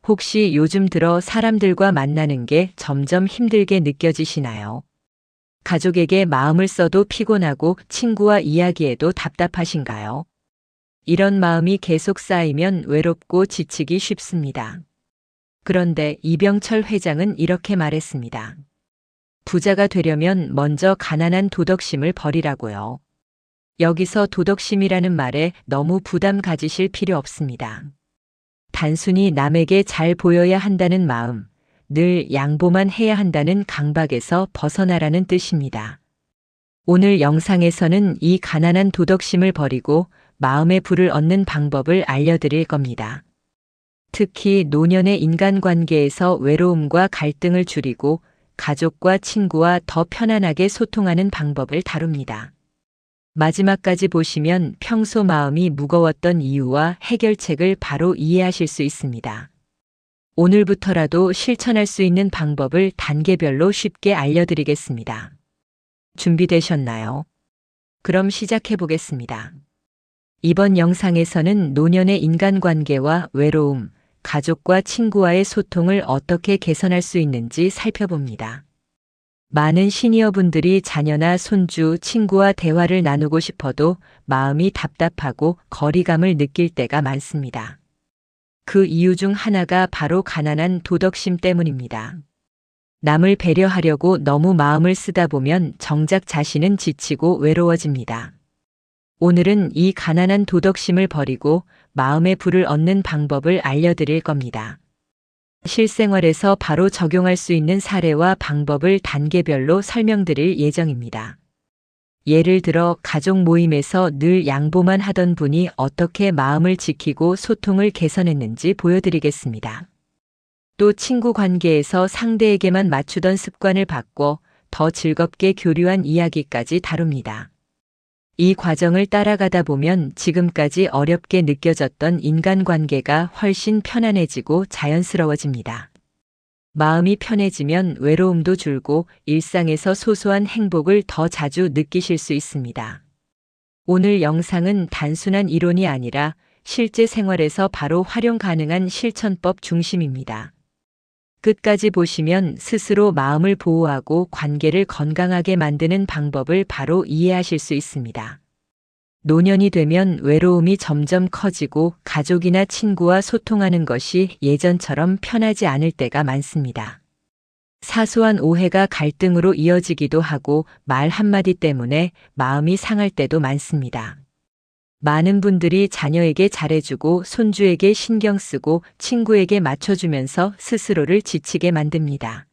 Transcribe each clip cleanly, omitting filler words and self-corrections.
혹시 요즘 들어 사람들과 만나는 게 점점 힘들게 느껴지시나요? 가족에게 마음을 써도 피곤하고 친구와 이야기해도 답답하신가요? 이런 마음이 계속 쌓이면 외롭고 지치기 쉽습니다. 그런데 이병철 회장은 이렇게 말했습니다. 부자가 되려면 먼저 가난한 도덕심을 버리라고요. 여기서 도덕심이라는 말에 너무 부담 가지실 필요 없습니다. 단순히 남에게 잘 보여야 한다는 마음, 늘 양보만 해야 한다는 강박에서 벗어나라는 뜻입니다. 오늘 영상에서는 이 가난한 도덕심을 버리고 마음의 불을 얻는 방법을 알려드릴 겁니다. 특히 노년의 인간관계에서 외로움과 갈등을 줄이고 가족과 친구와 더 편안하게 소통하는 방법을 다룹니다. 마지막까지 보시면 평소 마음이 무거웠던 이유와 해결책을 바로 이해하실 수 있습니다. 오늘부터라도 실천할 수 있는 방법을 단계별로 쉽게 알려드리겠습니다. 준비되셨나요? 그럼 시작해 보겠습니다. 이번 영상에서는 노년의 인간관계와 외로움, 가족과 친구와의 소통을 어떻게 개선할 수 있는지 살펴봅니다. 많은 시니어분들이 자녀나 손주, 친구와 대화를 나누고 싶어도 마음이 답답하고 거리감을 느낄 때가 많습니다. 그 이유 중 하나가 바로 가난한 도덕심 때문입니다. 남을 배려하려고 너무 마음을 쓰다 보면 정작 자신은 지치고 외로워집니다. 오늘은 이 가난한 도덕심을 버리고 마음의 불을 얻는 방법을 알려드릴 겁니다. 실생활에서 바로 적용할 수 있는 사례와 방법을 단계별로 설명드릴 예정입니다. 예를 들어 가족 모임에서 늘 양보만 하던 분이 어떻게 마음을 지키고 소통을 개선했는지 보여드리겠습니다. 또 친구 관계에서 상대에게만 맞추던 습관을 바꿔 더 즐겁게 교류한 이야기까지 다룹니다. 이 과정을 따라가다 보면 지금까지 어렵게 느껴졌던 인간관계가 훨씬 편안해지고 자연스러워집니다. 마음이 편해지면 외로움도 줄고 일상에서 소소한 행복을 더 자주 느끼실 수 있습니다. 오늘 영상은 단순한 이론이 아니라 실제 생활에서 바로 활용 가능한 실천법 중심입니다. 끝까지 보시면 스스로 마음을 보호하고 관계를 건강하게 만드는 방법을 바로 이해하실 수 있습니다. 노년이 되면 외로움이 점점 커지고 가족이나 친구와 소통하는 것이 예전처럼 편하지 않을 때가 많습니다. 사소한 오해가 갈등으로 이어지기도 하고 말 한마디 때문에 마음이 상할 때도 많습니다. 많은 분들이 자녀에게 잘해주고 손주에게 신경 쓰고 친구에게 맞춰주면서 스스로를 지치게 만듭니다.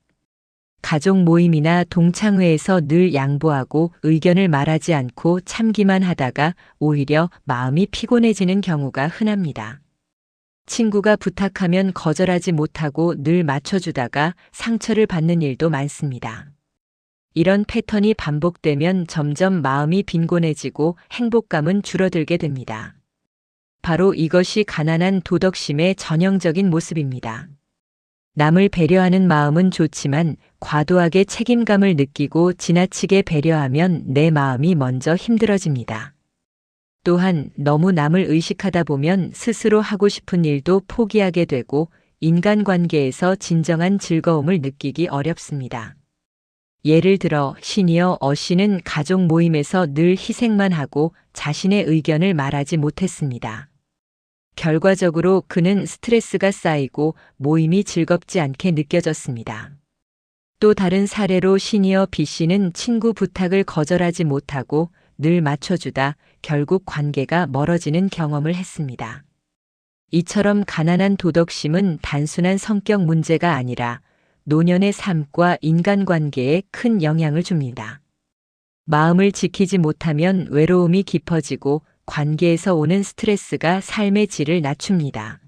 가족 모임이나 동창회에서 늘 양보하고 의견을 말하지 않고 참기만 하다가 오히려 마음이 피곤해지는 경우가 흔합니다. 친구가 부탁하면 거절하지 못하고 늘 맞춰주다가 상처를 받는 일도 많습니다. 이런 패턴이 반복되면 점점 마음이 빈곤해지고 행복감은 줄어들게 됩니다. 바로 이것이 가난한 도덕심의 전형적인 모습입니다. 남을 배려하는 마음은 좋지만 과도하게 책임감을 느끼고 지나치게 배려하면 내 마음이 먼저 힘들어집니다. 또한 너무 남을 의식하다 보면 스스로 하고 싶은 일도 포기하게 되고 인간관계에서 진정한 즐거움을 느끼기 어렵습니다. 예를 들어 시니어 어씨는 가족 모임에서 늘 희생만 하고 자신의 의견을 말하지 못했습니다. 결과적으로 그는 스트레스가 쌓이고 모임이 즐겁지 않게 느껴졌습니다. 또 다른 사례로 시니어 B씨는 친구 부탁을 거절하지 못하고 늘 맞춰주다 결국 관계가 멀어지는 경험을 했습니다. 이처럼 가난한 도덕심은 단순한 성격 문제가 아니라 노년의 삶과 인간관계에 큰 영향을 줍니다. 마음을 지키지 못하면 외로움이 깊어지고 관계에서 오는 스트레스가 삶의 질을 낮춥니다.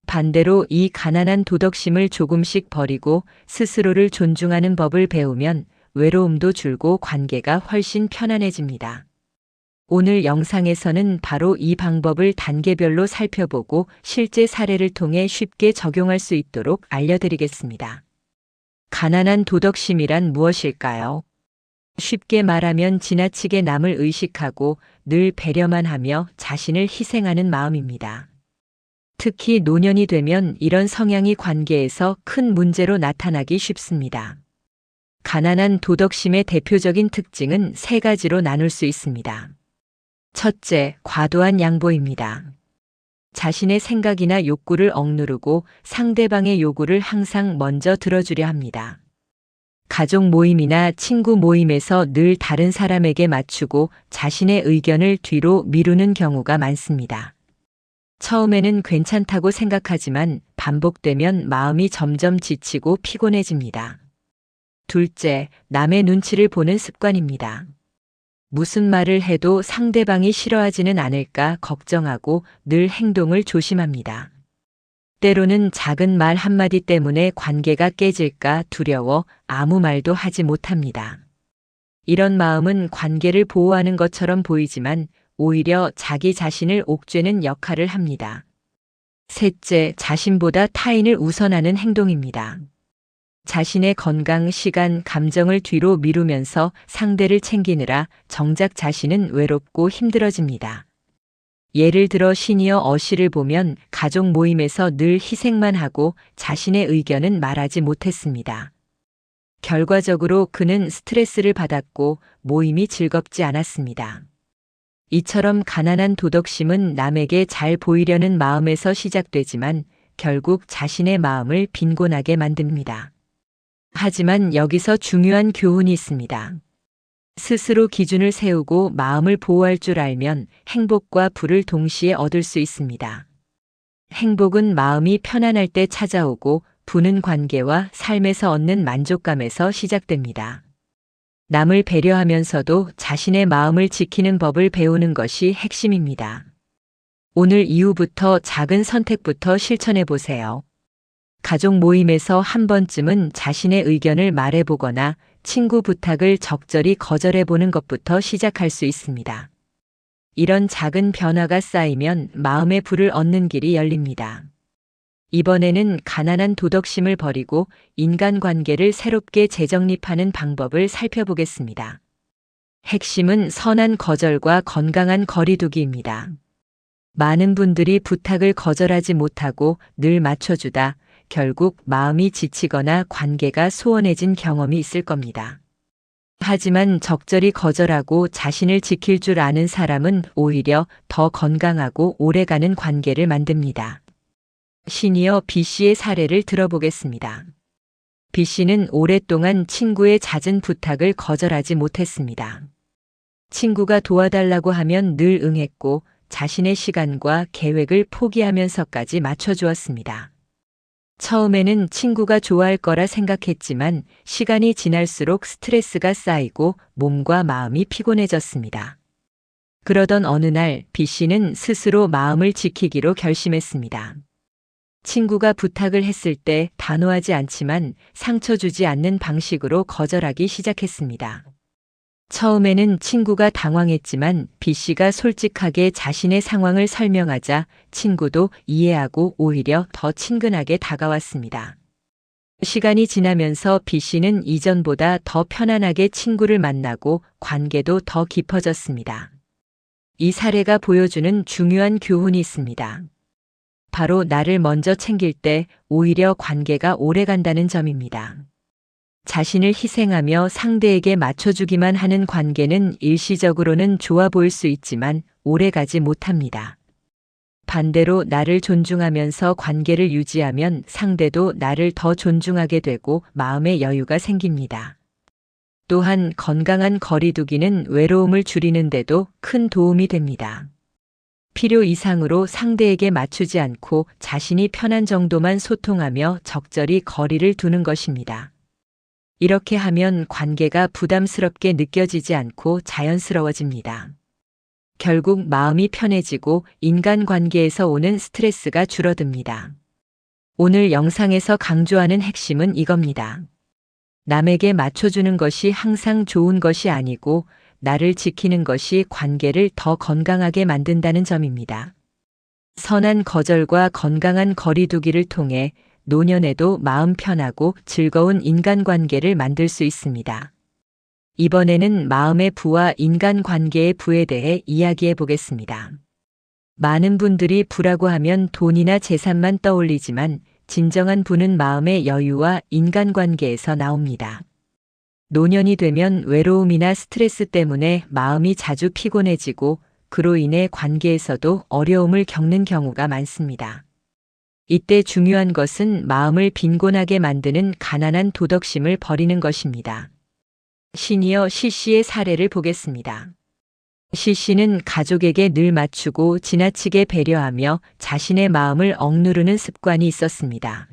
반대로 이 가난한 도덕심을 조금씩 버리고 스스로를 존중하는 법을 배우면 외로움도 줄고 관계가 훨씬 편안해집니다. 오늘 영상에서는 바로 이 방법을 단계별로 살펴보고 실제 사례를 통해 쉽게 적용할 수 있도록 알려드리겠습니다. 가난한 도덕심이란 무엇일까요? 쉽게 말하면 지나치게 남을 의식하고 늘 배려만 하며 자신을 희생하는 마음입니다. 특히 노년이 되면 이런 성향이 관계에서 큰 문제로 나타나기 쉽습니다. 가난한 도덕심의 대표적인 특징은 세 가지로 나눌 수 있습니다. 첫째, 과도한 양보입니다. 자신의 생각이나 욕구를 억누르고 상대방의 요구를 항상 먼저 들어주려 합니다. 가족 모임이나 친구 모임에서 늘 다른 사람에게 맞추고 자신의 의견을 뒤로 미루는 경우가 많습니다. 처음에는 괜찮다고 생각하지만 반복되면 마음이 점점 지치고 피곤해집니다. 둘째, 남의 눈치를 보는 습관입니다. 무슨 말을 해도 상대방이 싫어하지는 않을까 걱정하고 늘 행동을 조심합니다. 때로는 작은 말 한마디 때문에 관계가 깨질까 두려워 아무 말도 하지 못합니다. 이런 마음은 관계를 보호하는 것처럼 보이지만 오히려 자기 자신을 옥죄는 역할을 합니다. 셋째, 자신보다 타인을 우선하는 행동입니다. 자신의 건강, 시간, 감정을 뒤로 미루면서 상대를 챙기느라 정작 자신은 외롭고 힘들어집니다. 예를 들어 시니어 어씨를 보면 가족 모임에서 늘 희생만 하고 자신의 의견은 말하지 못했습니다. 결과적으로 그는 스트레스를 받았고 모임이 즐겁지 않았습니다. 이처럼 가난한 도덕심은 남에게 잘 보이려는 마음에서 시작되지만 결국 자신의 마음을 빈곤하게 만듭니다. 하지만 여기서 중요한 교훈이 있습니다. 스스로 기준을 세우고 마음을 보호할 줄 알면 행복과 부를 동시에 얻을 수 있습니다. 행복은 마음이 편안할 때 찾아오고 부는 관계와 삶에서 얻는 만족감에서 시작됩니다. 남을 배려하면서도 자신의 마음을 지키는 법을 배우는 것이 핵심입니다. 오늘 이후부터 작은 선택부터 실천해 보세요. 가족 모임에서 한 번쯤은 자신의 의견을 말해보거나 친구 부탁을 적절히 거절해보는 것부터 시작할 수 있습니다. 이런 작은 변화가 쌓이면 마음의 불을 얻는 길이 열립니다. 이번에는 가난한 도덕심을 버리고 인간관계를 새롭게 재정립하는 방법을 살펴보겠습니다. 핵심은 선한 거절과 건강한 거리두기입니다. 많은 분들이 부탁을 거절하지 못하고 늘 맞춰주다 결국 마음이 지치거나 관계가 소원해진 경험이 있을 겁니다. 하지만 적절히 거절하고 자신을 지킬 줄 아는 사람은 오히려 더 건강하고 오래가는 관계를 만듭니다. 시니어 B씨의 사례를 들어보겠습니다. B씨는 오랫동안 친구의 잦은 부탁을 거절하지 못했습니다. 친구가 도와달라고 하면 늘 응했고 자신의 시간과 계획을 포기하면서까지 맞춰주었습니다. 처음에는 친구가 좋아할 거라 생각했지만 시간이 지날수록 스트레스가 쌓이고 몸과 마음이 피곤해졌습니다. 그러던 어느 날 B씨는 스스로 마음을 지키기로 결심했습니다. 친구가 부탁을 했을 때 단호하지 않지만 상처 주지 않는 방식으로 거절하기 시작했습니다. 처음에는 친구가 당황했지만 B씨가 솔직하게 자신의 상황을 설명하자 친구도 이해하고 오히려 더 친근하게 다가왔습니다. 시간이 지나면서 B씨는 이전보다 더 편안하게 친구를 만나고 관계도 더 깊어졌습니다. 이 사례가 보여주는 중요한 교훈이 있습니다. 바로 나를 먼저 챙길 때 오히려 관계가 오래간다는 점입니다. 자신을 희생하며 상대에게 맞춰주기만 하는 관계는 일시적으로는 좋아 보일 수 있지만 오래가지 못합니다. 반대로 나를 존중하면서 관계를 유지하면 상대도 나를 더 존중하게 되고 마음의 여유가 생깁니다. 또한 건강한 거리두기는 외로움을 줄이는 데도 큰 도움이 됩니다. 필요 이상으로 상대에게 맞추지 않고 자신이 편한 정도만 소통하며 적절히 거리를 두는 것입니다. 이렇게 하면 관계가 부담스럽게 느껴지지 않고 자연스러워집니다. 결국 마음이 편해지고 인간관계에서 오는 스트레스가 줄어듭니다. 오늘 영상에서 강조하는 핵심은 이겁니다. 남에게 맞춰주는 것이 항상 좋은 것이 아니고 나를 지키는 것이 관계를 더 건강하게 만든다는 점입니다. 선한 거절과 건강한 거리두기를 통해 노년에도 마음 편하고 즐거운 인간관계를 만들 수 있습니다. 이번에는 마음의 부와 인간관계의 부에 대해 이야기해 보겠습니다. 많은 분들이 부라고 하면 돈이나 재산만 떠올리지만 진정한 부는 마음의 여유와 인간관계에서 나옵니다. 노년이 되면 외로움이나 스트레스 때문에 마음이 자주 피곤해지고 그로 인해 관계에서도 어려움을 겪는 경우가 많습니다. 이때 중요한 것은 마음을 빈곤하게 만드는 가난한 도덕심을 버리는 것입니다. 시니어 C씨의 사례를 보겠습니다. C씨는 가족에게 늘 맞추고 지나치게 배려하며 자신의 마음을 억누르는 습관이 있었습니다.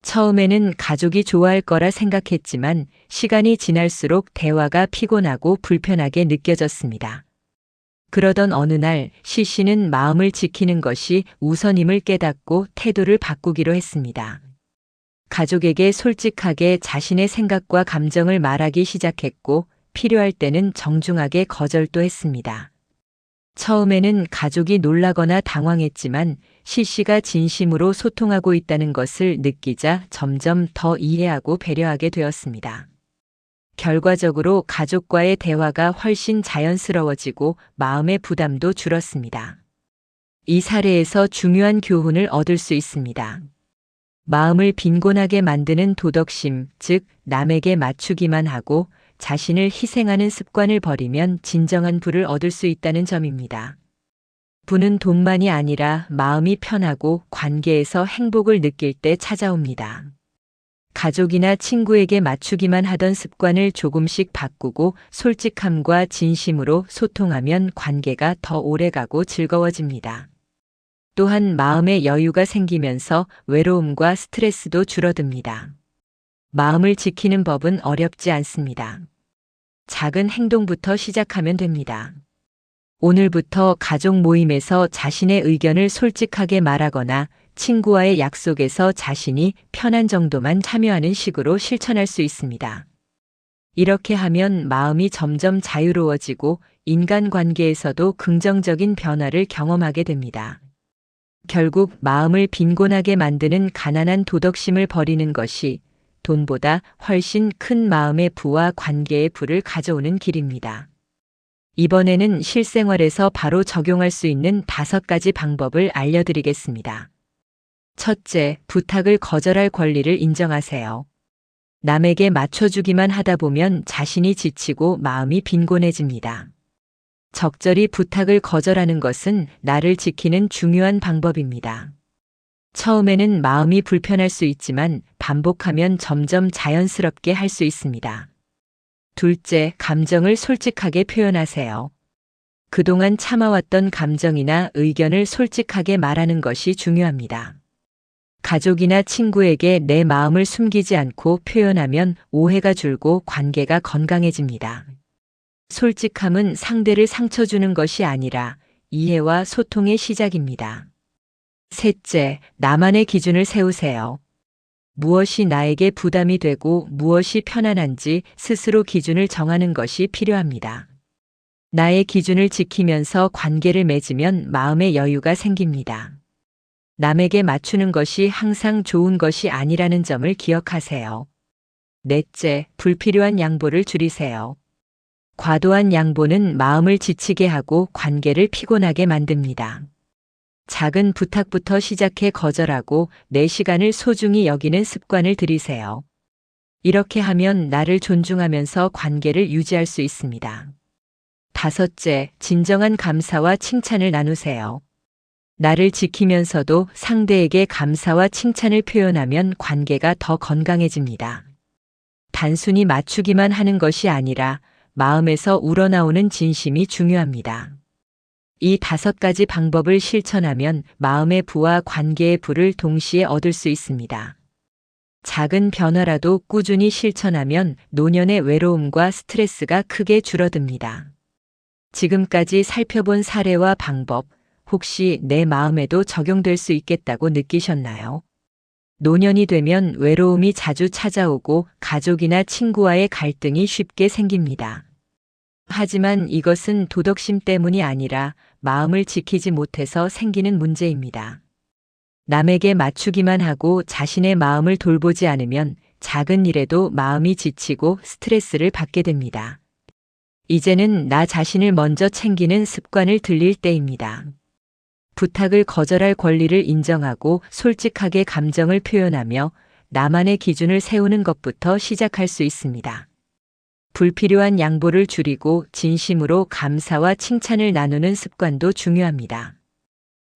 처음에는 가족이 좋아할 거라 생각했지만 시간이 지날수록 대화가 피곤하고 불편하게 느껴졌습니다. 그러던 어느 날 C씨는 마음을 지키는 것이 우선임을 깨닫고 태도를 바꾸기로 했습니다. 가족에게 솔직하게 자신의 생각과 감정을 말하기 시작했고 필요할 때는 정중하게 거절도 했습니다. 처음에는 가족이 놀라거나 당황했지만 C씨가 진심으로 소통하고 있다는 것을 느끼자 점점 더 이해하고 배려하게 되었습니다. 결과적으로 가족과의 대화가 훨씬 자연스러워지고 마음의 부담도 줄었습니다. 이 사례에서 중요한 교훈을 얻을 수 있습니다. 마음을 빈곤하게 만드는 도덕심, 즉 남에게 맞추기만 하고 자신을 희생하는 습관을 버리면 진정한 부를 얻을 수 있다는 점입니다. 부는 돈만이 아니라 마음이 편하고 관계에서 행복을 느낄 때 찾아옵니다. 가족이나 친구에게 맞추기만 하던 습관을 조금씩 바꾸고 솔직함과 진심으로 소통하면 관계가 더 오래가고 즐거워집니다. 또한 마음의 여유가 생기면서 외로움과 스트레스도 줄어듭니다. 마음을 지키는 법은 어렵지 않습니다. 작은 행동부터 시작하면 됩니다. 오늘부터 가족 모임에서 자신의 의견을 솔직하게 말하거나 친구와의 약속에서 자신이 편한 정도만 참여하는 식으로 실천할 수 있습니다. 이렇게 하면 마음이 점점 자유로워지고 인간관계에서도 긍정적인 변화를 경험하게 됩니다. 결국 마음을 빈곤하게 만드는 가난한 도덕심을 버리는 것이 돈보다 훨씬 큰 마음의 부와 관계의 부를 가져오는 길입니다. 이번에는 실생활에서 바로 적용할 수 있는 5가지 방법을 알려드리겠습니다. 첫째, 부탁을 거절할 권리를 인정하세요. 남에게 맞춰주기만 하다 보면 자신이 지치고 마음이 빈곤해집니다. 적절히 부탁을 거절하는 것은 나를 지키는 중요한 방법입니다. 처음에는 마음이 불편할 수 있지만 반복하면 점점 자연스럽게 할 수 있습니다. 둘째, 감정을 솔직하게 표현하세요. 그동안 참아왔던 감정이나 의견을 솔직하게 말하는 것이 중요합니다. 가족이나 친구에게 내 마음을 숨기지 않고 표현하면 오해가 줄고 관계가 건강해집니다. 솔직함은 상대를 상처 주는 것이 아니라 이해와 소통의 시작입니다. 셋째, 나만의 기준을 세우세요. 무엇이 나에게 부담이 되고 무엇이 편안한지 스스로 기준을 정하는 것이 필요합니다. 나의 기준을 지키면서 관계를 맺으면 마음의 여유가 생깁니다. 남에게 맞추는 것이 항상 좋은 것이 아니라는 점을 기억하세요. 넷째, 불필요한 양보를 줄이세요. 과도한 양보는 마음을 지치게 하고 관계를 피곤하게 만듭니다. 작은 부탁부터 시작해 거절하고 내 시간을 소중히 여기는 습관을 들이세요. 이렇게 하면 나를 존중하면서 관계를 유지할 수 있습니다. 다섯째, 진정한 감사와 칭찬을 나누세요. 나를 지키면서도 상대에게 감사와 칭찬을 표현하면 관계가 더 건강해집니다. 단순히 맞추기만 하는 것이 아니라 마음에서 우러나오는 진심이 중요합니다. 이 5가지 방법을 실천하면 마음의 부와 관계의 부를 동시에 얻을 수 있습니다. 작은 변화라도 꾸준히 실천하면 노년의 외로움과 스트레스가 크게 줄어듭니다. 지금까지 살펴본 사례와 방법, 혹시 내 마음에도 적용될 수 있겠다고 느끼셨나요? 노년이 되면 외로움이 자주 찾아오고 가족이나 친구와의 갈등이 쉽게 생깁니다. 하지만 이것은 도덕심 때문이 아니라 마음을 지키지 못해서 생기는 문제입니다. 남에게 맞추기만 하고 자신의 마음을 돌보지 않으면 작은 일에도 마음이 지치고 스트레스를 받게 됩니다. 이제는 나 자신을 먼저 챙기는 습관을 들일 때입니다. 부탁을 거절할 권리를 인정하고 솔직하게 감정을 표현하며 나만의 기준을 세우는 것부터 시작할 수 있습니다. 불필요한 양보를 줄이고 진심으로 감사와 칭찬을 나누는 습관도 중요합니다.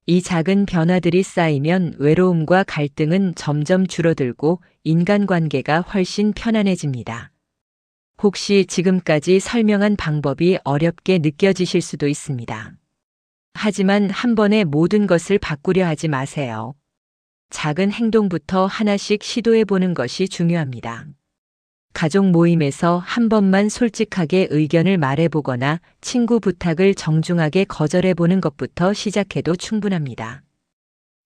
이 작은 변화들이 쌓이면 외로움과 갈등은 점점 줄어들고 인간관계가 훨씬 편안해집니다. 혹시 지금까지 설명한 방법이 어렵게 느껴지실 수도 있습니다. 하지만 한 번에 모든 것을 바꾸려 하지 마세요. 작은 행동부터 하나씩 시도해 보는 것이 중요합니다. 가족 모임에서 한 번만 솔직하게 의견을 말해보거나 친구 부탁을 정중하게 거절해보는 것부터 시작해도 충분합니다.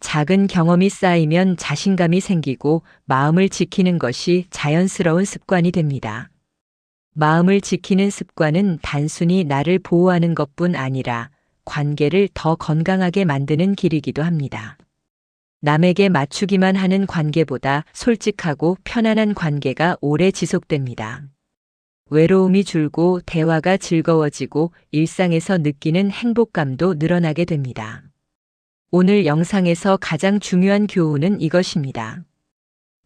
작은 경험이 쌓이면 자신감이 생기고 마음을 지키는 것이 자연스러운 습관이 됩니다. 마음을 지키는 습관은 단순히 나를 보호하는 것뿐 아니라 관계를 더 건강하게 만드는 길이기도 합니다. 남에게 맞추기만 하는 관계보다 솔직하고 편안한 관계가 오래 지속됩니다. 외로움이 줄고 대화가 즐거워지고 일상에서 느끼는 행복감도 늘어나게 됩니다. 오늘 영상에서 가장 중요한 교훈은 이것입니다.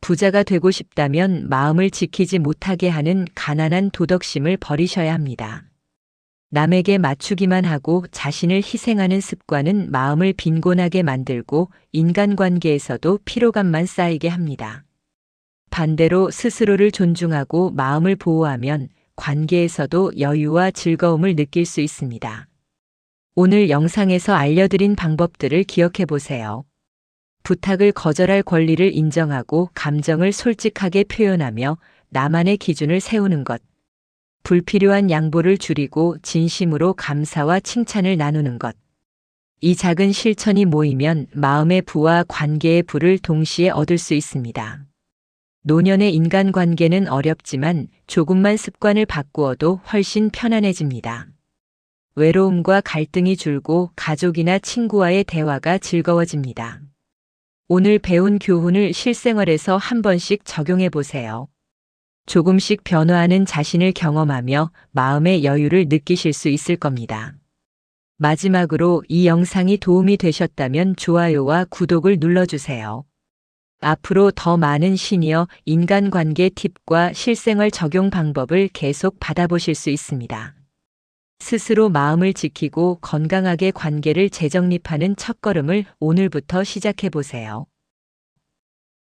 부자가 되고 싶다면 마음을 지키지 못하게 하는 가난한 도덕심을 버리셔야 합니다. 남에게 맞추기만 하고 자신을 희생하는 습관은 마음을 빈곤하게 만들고 인간관계에서도 피로감만 쌓이게 합니다. 반대로 스스로를 존중하고 마음을 보호하면 관계에서도 여유와 즐거움을 느낄 수 있습니다. 오늘 영상에서 알려드린 방법들을 기억해 보세요. 부탁을 거절할 권리를 인정하고 감정을 솔직하게 표현하며 나만의 기준을 세우는 것. 불필요한 양보를 줄이고 진심으로 감사와 칭찬을 나누는 것. 이 작은 실천이 모이면 마음의 부와 관계의 부를 동시에 얻을 수 있습니다. 노년의 인간관계는 어렵지만 조금만 습관을 바꾸어도 훨씬 편안해집니다. 외로움과 갈등이 줄고 가족이나 친구와의 대화가 즐거워집니다. 오늘 배운 교훈을 실생활에서 한 번씩 적용해 보세요. 조금씩 변화하는 자신을 경험하며 마음의 여유를 느끼실 수 있을 겁니다. 마지막으로 이 영상이 도움이 되셨다면 좋아요와 구독을 눌러주세요. 앞으로 더 많은 시니어 인간관계 팁과 실생활 적용 방법을 계속 받아보실 수 있습니다. 스스로 마음을 지키고 건강하게 관계를 재정립하는 첫걸음을 오늘부터 시작해 보세요.